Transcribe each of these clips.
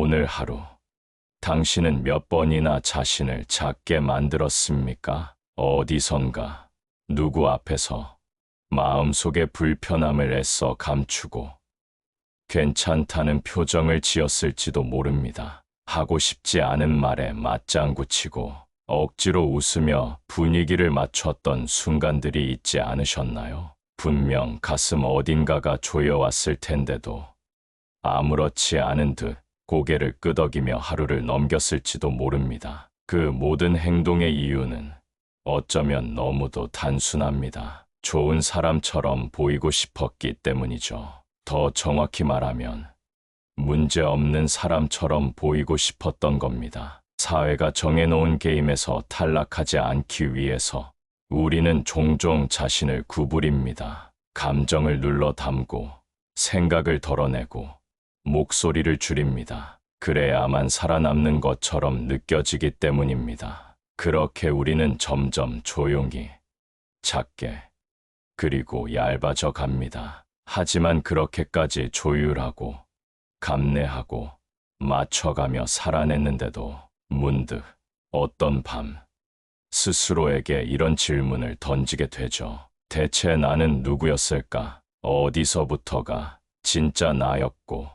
오늘 하루, 당신은 몇 번이나 자신을 작게 만들었습니까? 어디선가, 누구 앞에서 마음속의 불편함을 애써 감추고 괜찮다는 표정을 지었을지도 모릅니다. 하고 싶지 않은 말에 맞장구 치고 억지로 웃으며 분위기를 맞췄던 순간들이 있지 않으셨나요? 분명 가슴 어딘가가 조여왔을 텐데도 아무렇지 않은 듯 고개를 끄덕이며 하루를 넘겼을지도 모릅니다. 그 모든 행동의 이유는 어쩌면 너무도 단순합니다. 좋은 사람처럼 보이고 싶었기 때문이죠. 더 정확히 말하면 문제없는 사람처럼 보이고 싶었던 겁니다. 사회가 정해놓은 게임에서 탈락하지 않기 위해서 우리는 종종 자신을 구부립니다. 감정을 눌러 담고 생각을 덜어내고 목소리를 줄입니다. 그래야만 살아남는 것처럼 느껴지기 때문입니다. 그렇게 우리는 점점 조용히, 작게, 그리고 얇아져 갑니다. 하지만 그렇게까지 조율하고, 감내하고, 맞춰가며 살아냈는데도 문득 어떤 밤, 스스로에게 이런 질문을 던지게 되죠. 대체 나는 누구였을까? 어디서부터가 진짜 나였고,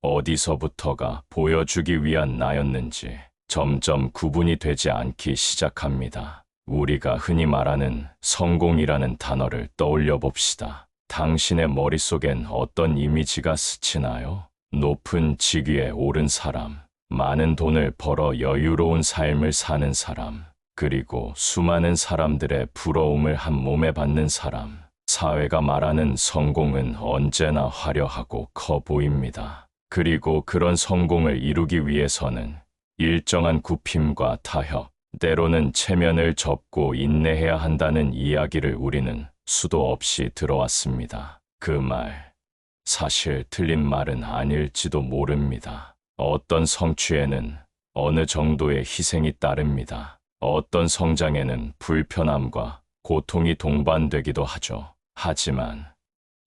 어디서부터가 보여주기 위한 나였는지 점점 구분이 되지 않기 시작합니다. 우리가 흔히 말하는 성공이라는 단어를 떠올려 봅시다. 당신의 머릿속엔 어떤 이미지가 스치나요? 높은 직위에 오른 사람, 많은 돈을 벌어 여유로운 삶을 사는 사람, 그리고 수많은 사람들의 부러움을 한 몸에 받는 사람. 사회가 말하는 성공은 언제나 화려하고 커 보입니다. 그리고 그런 성공을 이루기 위해서는 일정한 굽힘과 타협, 때로는 체면을 접고 인내해야 한다는 이야기를 우리는 수도 없이 들어왔습니다. 그 말, 사실 틀린 말은 아닐지도 모릅니다. 어떤 성취에는 어느 정도의 희생이 따릅니다. 어떤 성장에는 불편함과 고통이 동반되기도 하죠. 하지만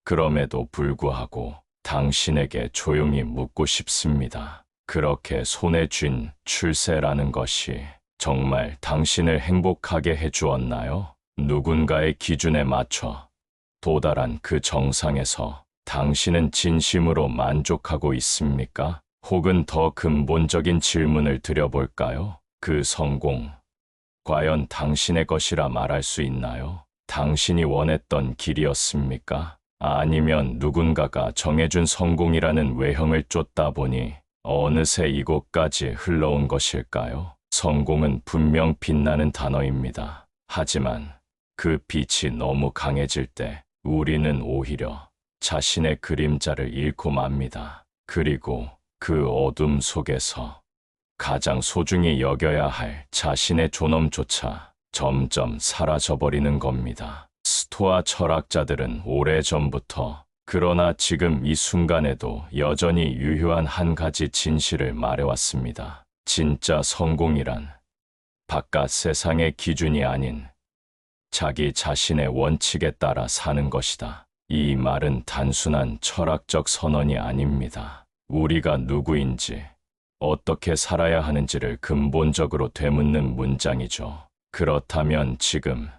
그럼에도 불구하고 당신에게 조용히 묻고 싶습니다. 그렇게 손에 쥔 출세라는 것이 정말 당신을 행복하게 해주었나요? 누군가의 기준에 맞춰 도달한 그 정상에서 당신은 진심으로 만족하고 있습니까? 혹은 더 근본적인 질문을 드려볼까요? 그 성공, 과연 당신의 것이라 말할 수 있나요? 당신이 원했던 길이었습니까? 아니면 누군가가 정해준 성공이라는 외형을 쫓다 보니 어느새 이곳까지 흘러온 것일까요? 성공은 분명 빛나는 단어입니다. 하지만 그 빛이 너무 강해질 때 우리는 오히려 자신의 그림자를 잃고 맙니다. 그리고 그 어둠 속에서 가장 소중히 여겨야 할 자신의 존엄조차 점점 사라져버리는 겁니다. 스토아 철학자들은 오래전부터, 그러나 지금 이 순간에도 여전히 유효한 한 가지 진실을 말해왔습니다. 진짜 성공이란 바깥 세상의 기준이 아닌 자기 자신의 원칙에 따라 사는 것이다. 이 말은 단순한 철학적 선언이 아닙니다. 우리가 누구인지, 어떻게 살아야 하는지를 근본적으로 되묻는 문장이죠. 그렇다면 지금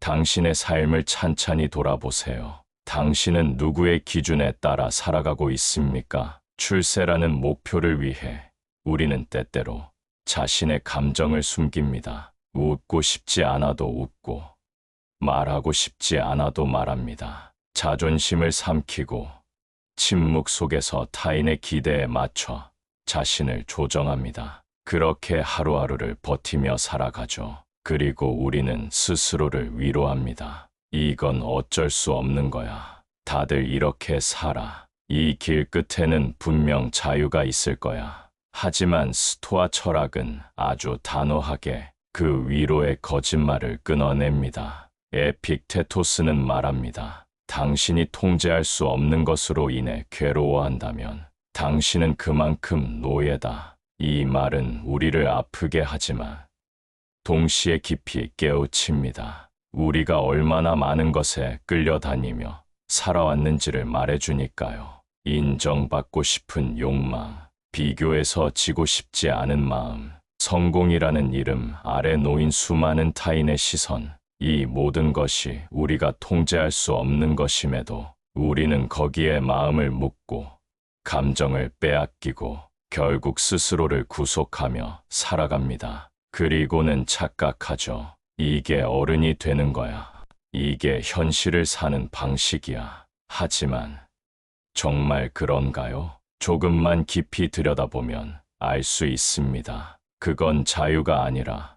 당신의 삶을 찬찬히 돌아보세요. 당신은 누구의 기준에 따라 살아가고 있습니까? 출세라는 목표를 위해 우리는 때때로 자신의 감정을 숨깁니다. 웃고 싶지 않아도 웃고, 말하고 싶지 않아도 말합니다. 자존심을 삼키고 침묵 속에서 타인의 기대에 맞춰 자신을 조정합니다. 그렇게 하루하루를 버티며 살아가죠. 그리고 우리는 스스로를 위로합니다. 이건 어쩔 수 없는 거야. 다들 이렇게 살아. 이 길 끝에는 분명 자유가 있을 거야. 하지만 스토아 철학은 아주 단호하게 그 위로의 거짓말을 끊어냅니다. 에픽테토스는 말합니다. 당신이 통제할 수 없는 것으로 인해 괴로워한다면 당신은 그만큼 노예다. 이 말은 우리를 아프게 하지만 동시에 깊이 깨우칩니다. 우리가 얼마나 많은 것에 끌려다니며 살아왔는지를 말해주니까요. 인정받고 싶은 욕망, 비교해서 지고 싶지 않은 마음, 성공이라는 이름 아래 놓인 수많은 타인의 시선, 이 모든 것이 우리가 통제할 수 없는 것임에도 우리는 거기에 마음을 묻고 감정을 빼앗기고 결국 스스로를 구속하며 살아갑니다. 그리고는 착각하죠. 이게 어른이 되는 거야. 이게 현실을 사는 방식이야. 하지만 정말 그런가요? 조금만 깊이 들여다보면 알 수 있습니다. 그건 자유가 아니라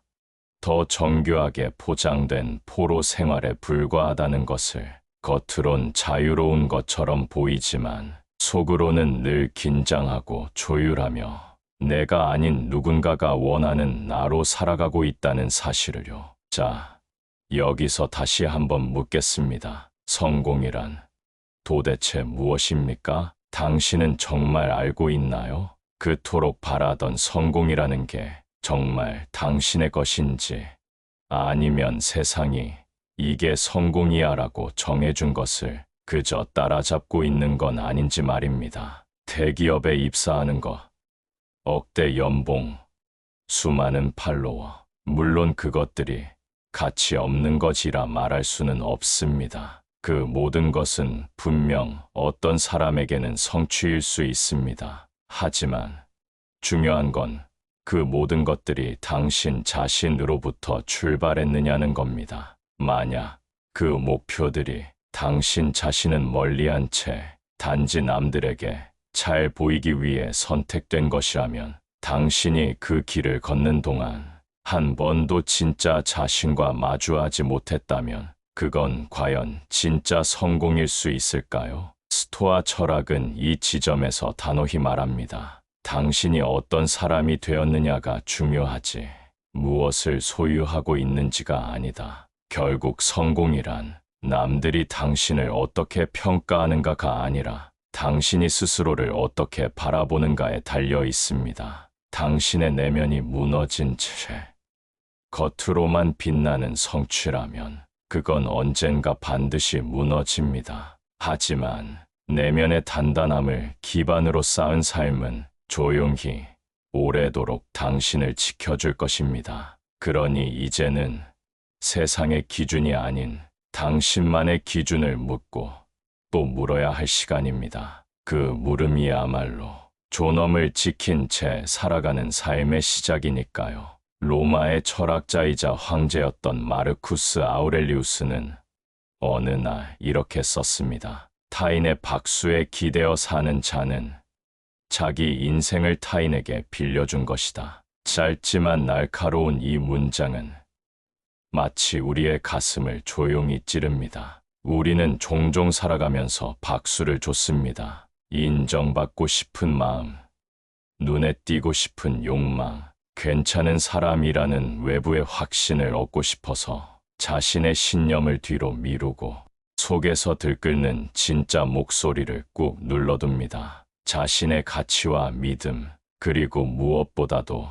더 정교하게 포장된 포로 생활에 불과하다는 것을. 겉으론 자유로운 것처럼 보이지만 속으로는 늘 긴장하고 조율하며 내가 아닌 누군가가 원하는 나로 살아가고 있다는 사실을요. 자, 여기서 다시 한번 묻겠습니다. 성공이란 도대체 무엇입니까? 당신은 정말 알고 있나요? 그토록 바라던 성공이라는 게 정말 당신의 것인지, 아니면 세상이 이게 성공이야라고 정해준 것을 그저 따라잡고 있는 건 아닌지 말입니다. 대기업에 입사하는 것, 억대 연봉, 수많은 팔로워, 물론 그것들이 가치 없는 것이라 말할 수는 없습니다. 그 모든 것은 분명 어떤 사람에게는 성취일 수 있습니다. 하지만 중요한 건 그 모든 것들이 당신 자신으로부터 출발했느냐는 겁니다. 만약 그 목표들이 당신 자신은 멀리한 채 단지 남들에게 잘 보이기 위해 선택된 것이라면, 당신이 그 길을 걷는 동안 한 번도 진짜 자신과 마주하지 못했다면 그건 과연 진짜 성공일 수 있을까요? 스토아 철학은 이 지점에서 단호히 말합니다. 당신이 어떤 사람이 되었느냐가 중요하지 무엇을 소유하고 있는지가 아니다. 결국 성공이란 남들이 당신을 어떻게 평가하는가가 아니라 당신이 스스로를 어떻게 바라보는가에 달려 있습니다. 당신의 내면이 무너진 채 겉으로만 빛나는 성취라면 그건 언젠가 반드시 무너집니다. 하지만 내면의 단단함을 기반으로 쌓은 삶은 조용히 오래도록 당신을 지켜줄 것입니다. 그러니 이제는 세상의 기준이 아닌 당신만의 기준을 묻고 또 물어야 할 시간입니다. 그 물음이야말로 존엄을 지킨 채 살아가는 삶의 시작이니까요. 로마의 철학자이자 황제였던 마르쿠스 아우렐리우스는 어느 날 이렇게 썼습니다. 타인의 박수에 기대어 사는 자는 자기 인생을 타인에게 빌려준 것이다. 짧지만 날카로운 이 문장은 마치 우리의 가슴을 조용히 찌릅니다. 우리는 종종 살아가면서 박수를 줬습니다. 인정받고 싶은 마음, 눈에 띄고 싶은 욕망, 괜찮은 사람이라는 외부의 확신을 얻고 싶어서 자신의 신념을 뒤로 미루고 속에서 들끓는 진짜 목소리를 꾹 눌러둡니다. 자신의 가치와 믿음, 그리고 무엇보다도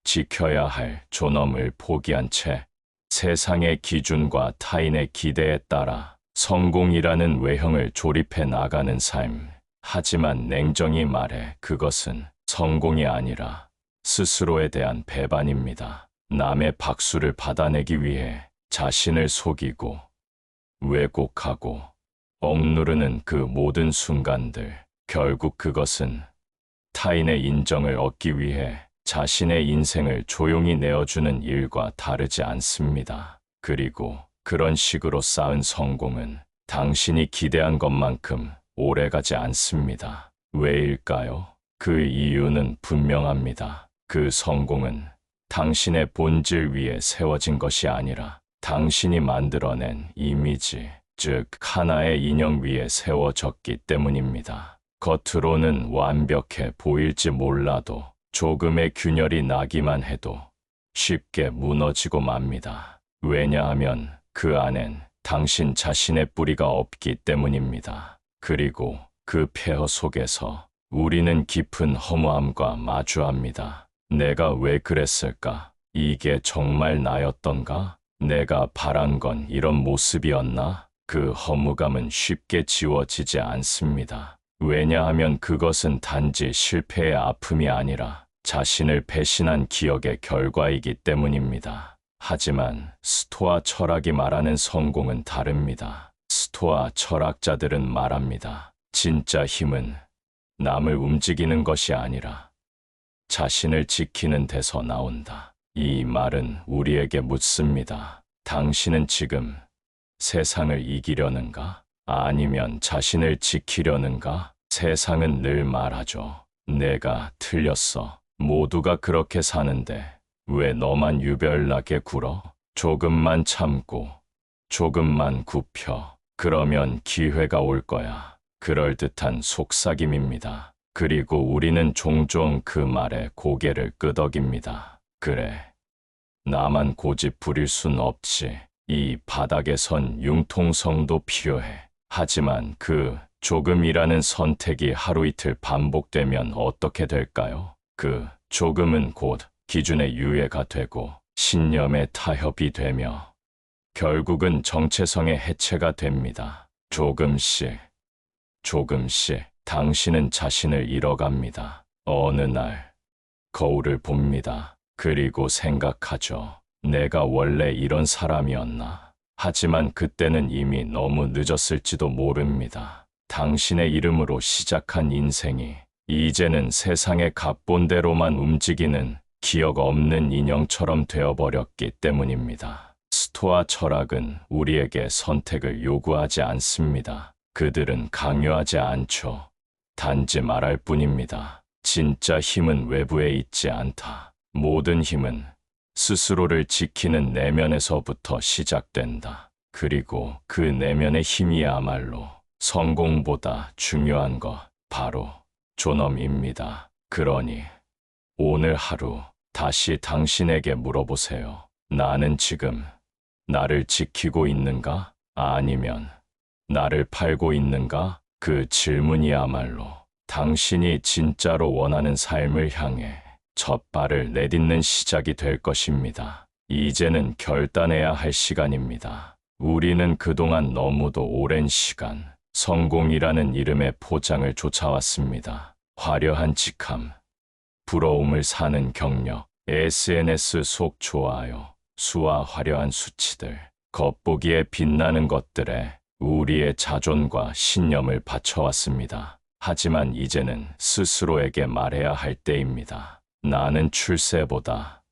지켜야 할 존엄을 포기한 채 세상의 기준과 타인의 기대에 따라 성공이라는 외형을 조립해 나가는 삶. 하지만 냉정히 말해 그것은 성공이 아니라 스스로에 대한 배반입니다. 남의 박수를 받아내기 위해 자신을 속이고 왜곡하고 억누르는 그 모든 순간들, 결국 그것은 타인의 인정을 얻기 위해 자신의 인생을 조용히 내어주는 일과 다르지 않습니다. 그리고 그런 식으로 쌓은 성공은 당신이 기대한 것만큼 오래가지 않습니다. 왜일까요? 그 이유는 분명합니다. 그 성공은 당신의 본질 위에 세워진 것이 아니라 당신이 만들어낸 이미지, 즉 하나의 인형 위에 세워졌기 때문입니다. 겉으로는 완벽해 보일지 몰라도 조금의 균열이 나기만 해도 쉽게 무너지고 맙니다. 왜냐하면 그 안엔 당신 자신의 뿌리가 없기 때문입니다. 그리고 그 폐허 속에서 우리는 깊은 허무함과 마주합니다. 내가 왜 그랬을까? 이게 정말 나였던가? 내가 바란 건 이런 모습이었나? 그 허무감은 쉽게 지워지지 않습니다. 왜냐하면 그것은 단지 실패의 아픔이 아니라 자신을 배신한 기억의 결과이기 때문입니다. 하지만 스토아 철학이 말하는 성공은 다릅니다. 스토아 철학자들은 말합니다. 진짜 힘은 남을 움직이는 것이 아니라 자신을 지키는 데서 나온다. 이 말은 우리에게 묻습니다. 당신은 지금 세상을 이기려는가? 아니면 자신을 지키려는가? 세상은 늘 말하죠. 내가 틀렸어. 모두가 그렇게 사는데 왜 너만 유별나게 굴어? 조금만 참고, 조금만 굽혀. 그러면 기회가 올 거야. 그럴듯한 속삭임입니다. 그리고 우리는 종종 그 말에 고개를 끄덕입니다. 그래. 나만 고집 부릴 순 없지. 이 바닥에선 융통성도 필요해. 하지만 그 조금이라는 선택이 하루 이틀 반복되면 어떻게 될까요? 그 조금은 곧 기준의 유예가 되고 신념의 타협이 되며 결국은 정체성의 해체가 됩니다. 조금씩, 조금씩 당신은 자신을 잃어갑니다. 어느 날 거울을 봅니다. 그리고 생각하죠. 내가 원래 이런 사람이었나? 하지만 그때는 이미 너무 늦었을지도 모릅니다. 당신의 이름으로 시작한 인생이 이제는 세상의 각본대로만 움직이는 기억 없는 인형처럼 되어버렸기 때문입니다. 스토아 철학은 우리에게 선택을 요구하지 않습니다. 그들은 강요하지 않죠. 단지 말할 뿐입니다. 진짜 힘은 외부에 있지 않다. 모든 힘은 스스로를 지키는 내면에서부터 시작된다. 그리고 그 내면의 힘이야말로 성공보다 중요한 것, 바로 존엄입니다. 그러니 오늘 하루 다시 당신에게 물어보세요. 나는 지금 나를 지키고 있는가? 아니면 나를 팔고 있는가? 그 질문이야말로 당신이 진짜로 원하는 삶을 향해 첫 발을 내딛는 시작이 될 것입니다. 이제는 결단해야 할 시간입니다. 우리는 그동안 너무도 오랜 시간 성공이라는 이름의 포장을 쫓아왔습니다. 화려한 직함, 부러움을 사는 경력, SNS 속 좋아요, 수와 화려한 수치들, 겉보기에 빛나는 것들에 우리의 자존과 신념을 바쳐왔습니다. 하지만 이제는 스스로에게 말해야 할 때입니다. 나는 출세보다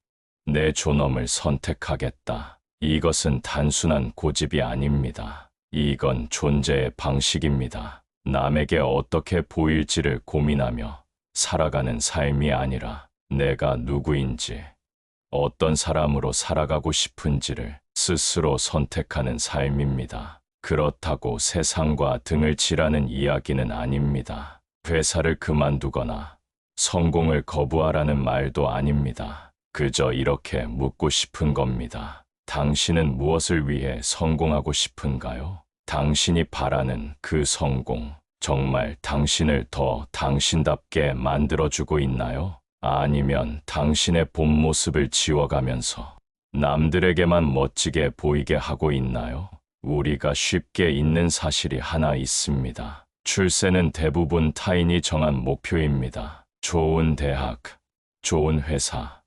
내 존엄을 선택하겠다. 이것은 단순한 고집이 아닙니다. 이건 존재의 방식입니다. 남에게 어떻게 보일지를 고민하며 살아가는 삶이 아니라 내가 누구인지, 어떤 사람으로 살아가고 싶은지를 스스로 선택하는 삶입니다. 그렇다고 세상과 등을 치라는 이야기는 아닙니다. 회사를 그만두거나 성공을 거부하라는 말도 아닙니다. 그저 이렇게 묻고 싶은 겁니다. 당신은 무엇을 위해 성공하고 싶은가요? 당신이 바라는 그 성공, 정말 당신을 더 당신답게 만들어주고 있나요? 아니면 당신의 본 모습을 지워가면서 남들에게만 멋지게 보이게 하고 있나요? 우리가 쉽게 잊는 사실이 하나 있습니다. 출세는 대부분 타인이 정한 목표입니다. 좋은 대학, 좋은 회사,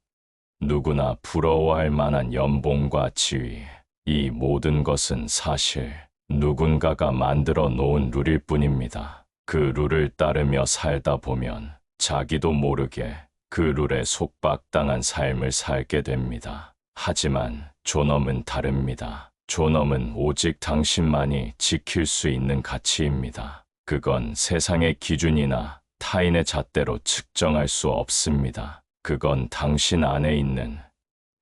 누구나 부러워할 만한 연봉과 지위. 이 모든 것은 사실 누군가가 만들어 놓은 룰일 뿐입니다. 그 룰을 따르며 살다 보면 자기도 모르게 그 룰에 속박당한 삶을 살게 됩니다. 하지만 존엄은 다릅니다. 존엄은 오직 당신만이 지킬 수 있는 가치입니다. 그건 세상의 기준이나 타인의 잣대로 측정할 수 없습니다. 그건 당신 안에 있는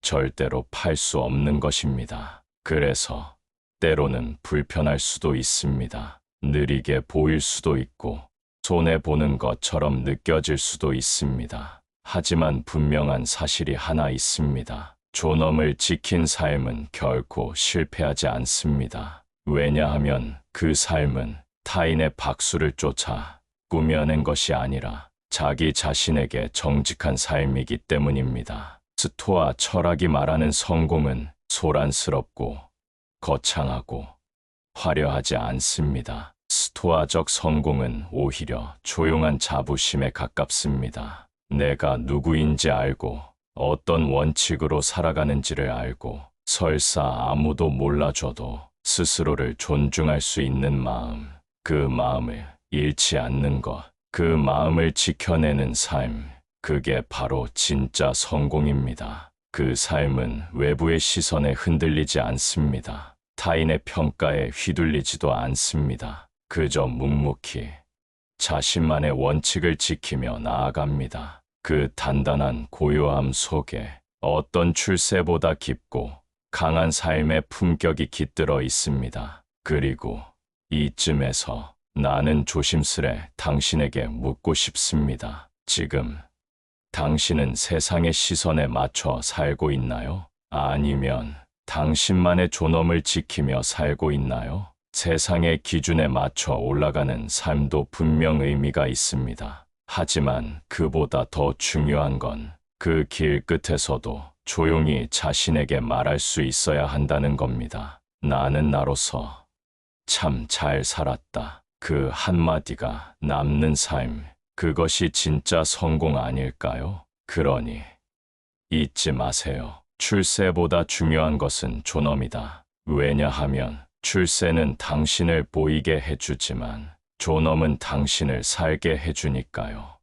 절대로 팔 수 없는 것입니다. 그래서 때로는 불편할 수도 있습니다. 느리게 보일 수도 있고 손해보는 것처럼 느껴질 수도 있습니다. 하지만 분명한 사실이 하나 있습니다. 존엄을 지킨 삶은 결코 실패하지 않습니다. 왜냐하면 그 삶은 타인의 박수를 쫓아 꾸며낸 것이 아니라 자기 자신에게 정직한 삶이기 때문입니다. 스토아 철학이 말하는 성공은 소란스럽고 거창하고 화려하지 않습니다. 스토아적 성공은 오히려 조용한 자부심에 가깝습니다. 내가 누구인지 알고 어떤 원칙으로 살아가는지를 알고 설사 아무도 몰라줘도 스스로를 존중할 수 있는 마음, 그 마음을 잃지 않는 것, 그 마음을 지켜내는 삶, 그게 바로 진짜 성공입니다. 그 삶은 외부의 시선에 흔들리지 않습니다. 타인의 평가에 휘둘리지도 않습니다. 그저 묵묵히 자신만의 원칙을 지키며 나아갑니다. 그 단단한 고요함 속에 어떤 출세보다 깊고 강한 삶의 품격이 깃들어 있습니다. 그리고 이쯤에서 나는 조심스레 당신에게 묻고 싶습니다. 지금 당신은 세상의 시선에 맞춰 살고 있나요? 아니면 당신만의 존엄을 지키며 살고 있나요? 세상의 기준에 맞춰 올라가는 삶도 분명 의미가 있습니다. 하지만 그보다 더 중요한 건 그 길 끝에서도 조용히 자신에게 말할 수 있어야 한다는 겁니다. 나는 나로서 참 잘 살았다. 그 한마디가 남는 삶, 그것이 진짜 성공 아닐까요? 그러니 잊지 마세요. 출세보다 중요한 것은 존엄이다. 왜냐하면 출세는 당신을 보이게 해주지만 존엄은 당신을 살게 해주니까요.